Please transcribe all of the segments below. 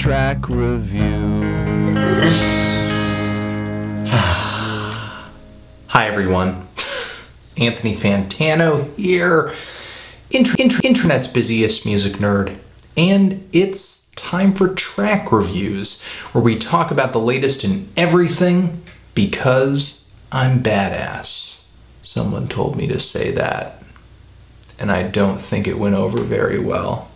track review. Hi everyone, Anthony Fantano here, internet's busiest music nerd, and it's time for track reviews, where we talk about the latest in everything because I'm badass. Someone told me to say that, and I don't think it went over very well.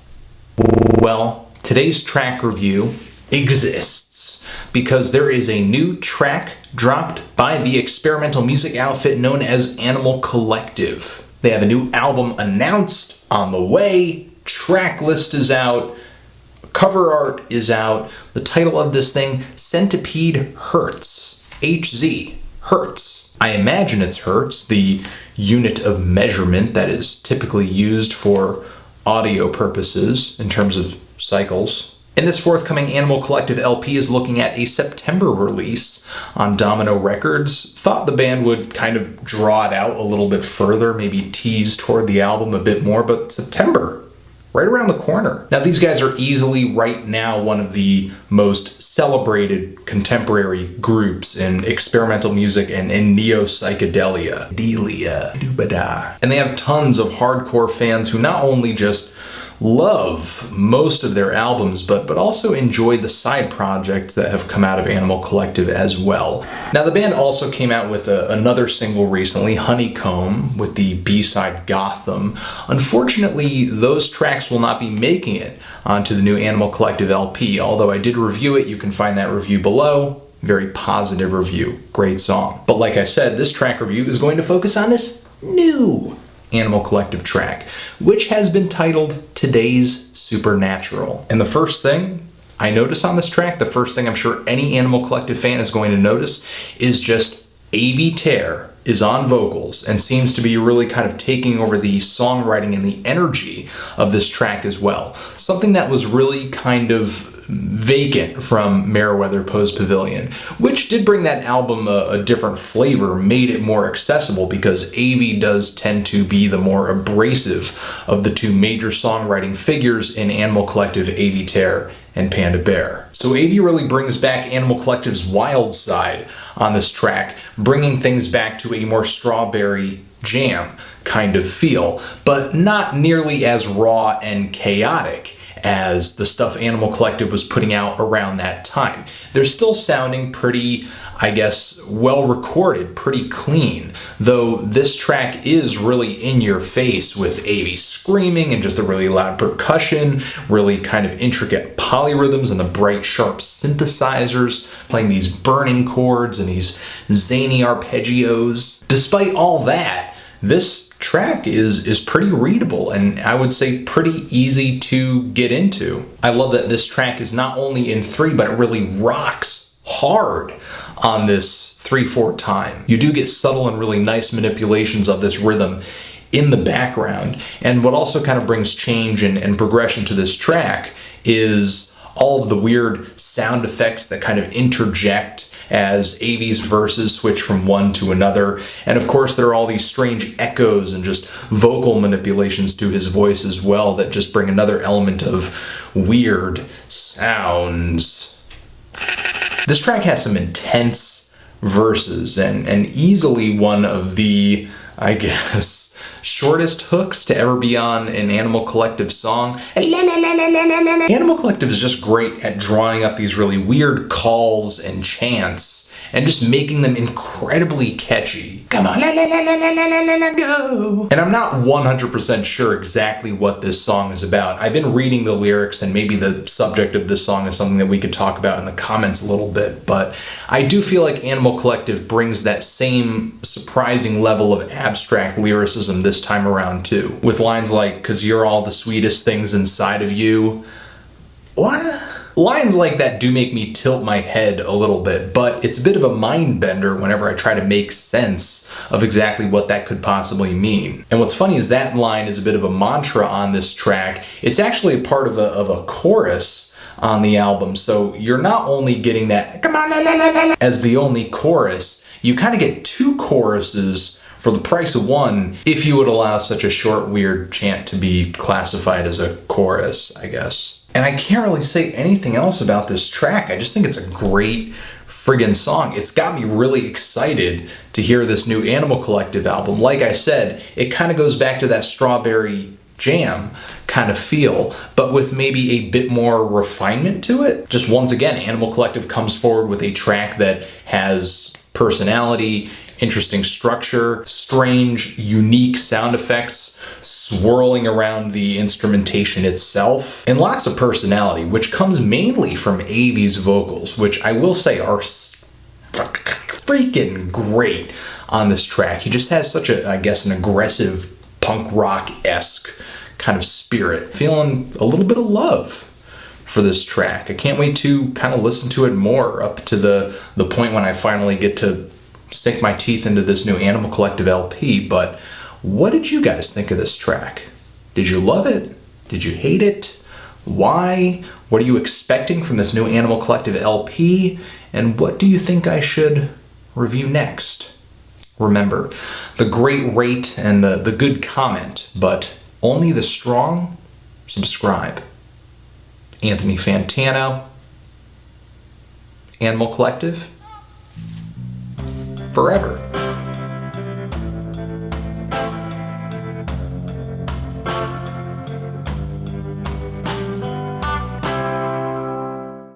Well, today's track review exists because there is a new track dropped by the experimental music outfit known as Animal Collective. They have a new album announced, on the way, track list is out, cover art is out. The title of this thing, Centipede Hertz. HZ, Hertz. I imagine it's Hertz, the unit of measurement that is typically used for audio purposes in terms of cycles. And this forthcoming Animal Collective LP is looking at a September release on Domino Records. Thought the band would kind of draw it out a little bit further, maybe tease toward the album a bit more, but September, right around the corner. Now these guys are easily right now one of the most celebrated contemporary groups in experimental music and neo-psychedelia. And they have tons of hardcore fans who not only just love most of their albums, but also enjoy the side projects that have come out of Animal Collective as well. Now the band also came out with another single recently, Honeycomb, with the B-side Gotham. Unfortunately, those tracks will not be making it onto the new Animal Collective LP, although I did review it. You can find that review below. Very positive review. Great song. But like I said, this track review is going to focus on this new Animal Collective track, which has been titled Today's Supernatural. And the first thing I notice on this track, the first thing I'm sure any Animal Collective fan is going to notice, is just A.V. Tare is on vocals and seems to be really kind of taking over the songwriting and the energy of this track as well. Something that was really kind of vacant from Merriweather Pavilion, which did bring that album a different flavor, made it more accessible, because A.V. does tend to be the more abrasive of the two major songwriting figures in Animal Collective, A.V. Tare and Panda Bear. So A.V. really brings back Animal Collective's wild side on this track, bringing things back to a more strawberry jam kind of feel, but not nearly as raw and chaotic as the stuff Animal Collective was putting out around that time. They're still sounding pretty, I guess, well recorded, pretty clean, though this track is really in your face with A.V. screaming and just the really loud percussion, really kind of intricate polyrhythms and the bright sharp synthesizers playing these burning chords and these zany arpeggios. Despite all that, this track is pretty readable and I would say pretty easy to get into. I love that this track is not only in 3, but it really rocks hard on this 3/4 time. You do get subtle and really nice manipulations of this rhythm in the background. And what also kind of brings change and progression to this track is all of the weird sound effects that kind of interject as A.V.'s verses switch from one to another. And of course there are all these strange echoes and just vocal manipulations to his voice as well that just bring another element of weird sounds. This track has some intense verses and easily one of the, I guess, shortest hooks to ever be on an Animal Collective song. Animal Collective is just great at drawing up these really weird calls and chants and just making them incredibly catchy. Come on, go. And I'm not 100% sure exactly what this song is about. I've been reading the lyrics and maybe the subject of this song is something that we could talk about in the comments a little bit, but I do feel like Animal Collective brings that same surprising level of abstract lyricism this time around too, with lines like, "'Cause you're all the sweetest things inside of you." What? Lines like that do make me tilt my head a little bit, but it's a bit of a mind bender whenever I try to make sense of exactly what that could possibly mean. And what's funny is that line is a bit of a mantra on this track. It's actually a part of a chorus on the album, so you're not only getting that "come on" as the only chorus, you kind of get 2 choruses for the price of one, if you would allow such a short, weird chant to be classified as a chorus, I guess. And I can't really say anything else about this track. I just think it's a great friggin' song. It's got me really excited to hear this new Animal Collective album. Like I said, it kind of goes back to that Strawberry Jam kind of feel, but with maybe a bit more refinement to it. Just once again, Animal Collective comes forward with a track that has personality, interesting structure, strange, unique sound effects swirling around the instrumentation itself, and lots of personality, which comes mainly from Avi's vocals, which I will say are freaking great on this track. He just has such a, I guess, an aggressive punk rock-esque kind of spirit. Feeling a little bit of love for this track. I can't wait to kind of listen to it more up to the point when I finally get to sink my teeth into this new Animal Collective LP. But what did you guys think of this track? Did you love it? Did you hate it? Why? What are you expecting from this new Animal Collective LP? And what do you think I should review next? Remember, the great rate and the good comment, but only the strong subscribe. Anthony Fantano, Animal Collective, forever.